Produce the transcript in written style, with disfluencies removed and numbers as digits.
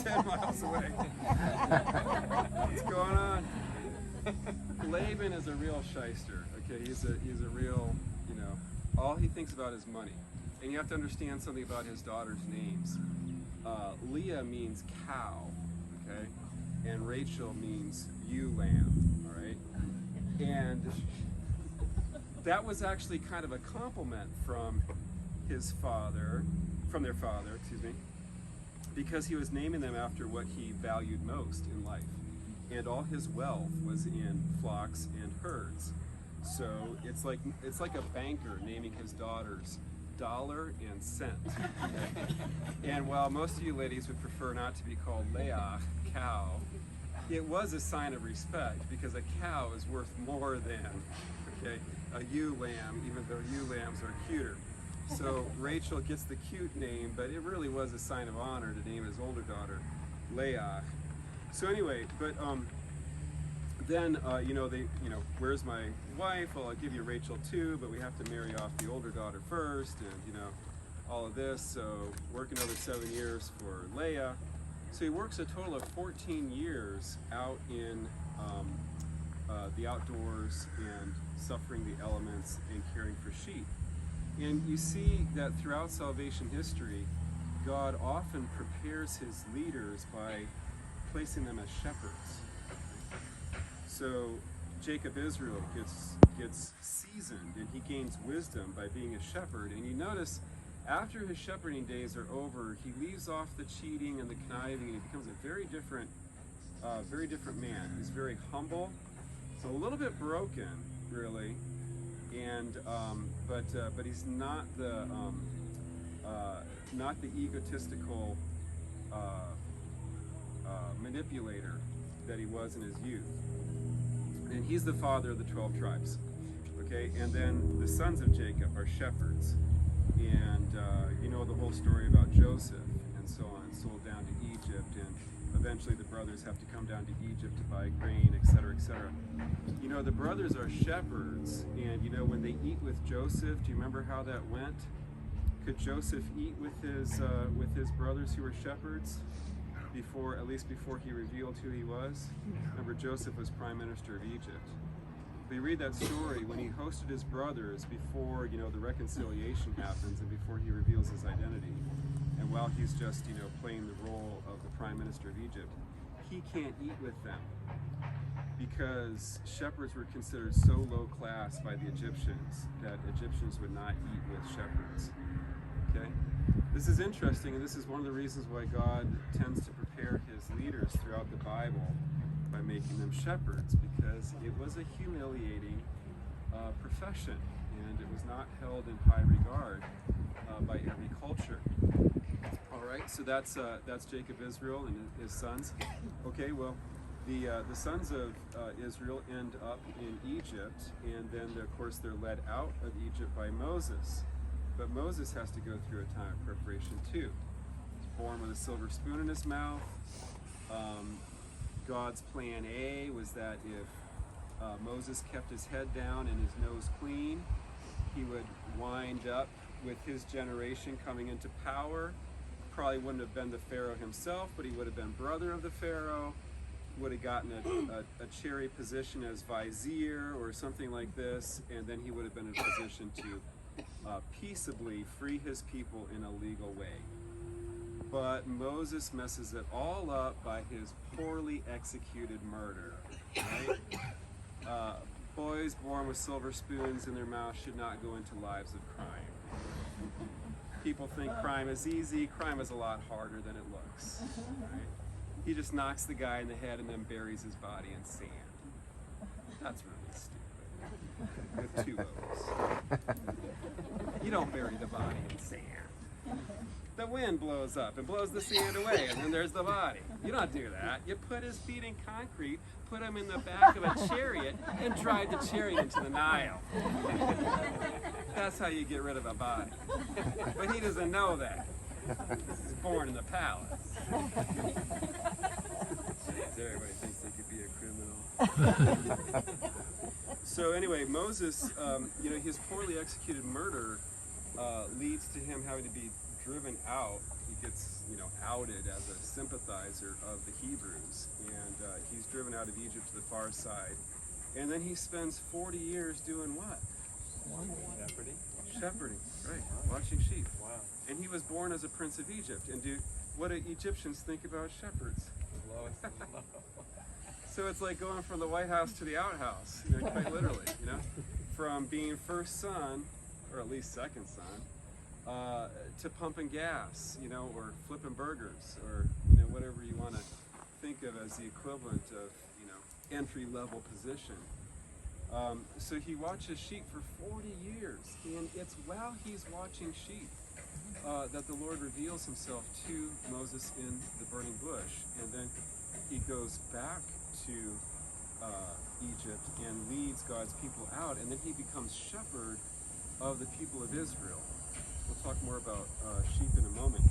10 miles away. What's going on? Laban is a real shyster. Okay, he's a real, all he thinks about is money. And you have to understand something about his daughter's names. Leah means cow, okay, and Rachel means ewe lamb. All right, and that was actually kind of a compliment from their father, excuse me, because he was naming them after what he valued most in life. And all his wealth was in flocks and herds. So it's like a banker naming his daughters dollar and cent. And while most of you ladies would prefer not to be called Leah, cow, it was a sign of respect because a cow is worth more than, a ewe lamb, even though ewe lambs are cuter. So Rachel gets the cute name, but it really was a sign of honor to name his older daughter Leah. So anyway, but then where's my wife? Well, I'll give you Rachel too, but we have to marry off the older daughter first, and all of this. So work another 7 years for Leah. So he works a total of 14 years out in the outdoors and suffering the elements and caring for sheep. And you see that throughout salvation history, God often prepares his leaders by placing them as shepherds. So Jacob Israel gets seasoned and he gains wisdom by being a shepherd. And you notice after his shepherding days are over, he leaves off the cheating and the conniving and he becomes a very different man. He's very humble, so a little bit broken, really, and but he's not the egotistical manipulator that he was in his youth. And he's the father of the 12 tribes. Okay, and then the sons of Jacob are shepherds, and the whole story about Joseph and so on, sold down to Egypt, and eventually the brothers have to come down to Egypt to buy grain, etc., etc. The brothers are shepherds, and when they eat with Joseph, do you remember how that went? Could Joseph eat with his brothers who were shepherds at least before he revealed who he was? Remember, Joseph was prime minister of Egypt. We read that story when he hosted his brothers before the reconciliation happens and before he reveals his identity. And while he's just playing the role of the prime minister of Egypt, he can't eat with them because shepherds were considered so low class by the Egyptians that Egyptians would not eat with shepherds. Okay? This is interesting, and this is one of the reasons why God tends to prepare his leaders throughout the Bible by making them shepherds, because it was a humiliating profession, and it was not held in high regard by every culture. All right, so that's Jacob Israel and his sons. Okay, well, the sons of Israel end up in Egypt, and then of course they're led out of Egypt by Moses. But Moses has to go through a time of preparation too. He's born with a silver spoon in his mouth. God's plan A was that if Moses kept his head down and his nose clean, he would wind up with his generation coming into power. Probably wouldn't have been the Pharaoh himself, but he would have been brother of the Pharaoh, would have gotten a cherry position as vizier or something like this, and then he would have been in a position to peaceably free his people in a legal way. But Moses messes it all up by his poorly executed murder. Right? Boys born with silver spoons in their mouth should not go into lives of crime. People think crime is easy. Crime is a lot harder than it looks. Right? He just knocks the guy in the head and then buries his body in sand. That's really stupid. With 2 O's. You don't bury the body in sand. The wind blows up and blows the sand away, and then there's the body. You don't do that. You put his feet in concrete, put him in the back of a chariot, and drive the chariot into the Nile. That's how you get rid of a body. But he doesn't know that. He's born in the palace. Everybody thinks they could be a criminal. So anyway, Moses, his poorly executed murder leads to him having to be driven out. He gets, outed as a sympathizer of the Hebrews, and he's driven out of Egypt to the far side. And then he spends 40 years doing what? Shepherding. Shepherding, right? Watching sheep. Wow. And he was born as a prince of Egypt. And what do Egyptians think about shepherds? Lowest of the low. So it's like going from the White House to the outhouse, quite literally, from being first son, or at least second son, to pumping gas, or flipping burgers, or whatever you want to think of as the equivalent of entry-level position. So he watches sheep for 40 years, and it's while he's watching sheep that the Lord reveals himself to Moses in the burning bush, and then he goes back to Egypt and leads God's people out, and then he becomes shepherd of the people of Israel. We'll talk more about sheep in a moment.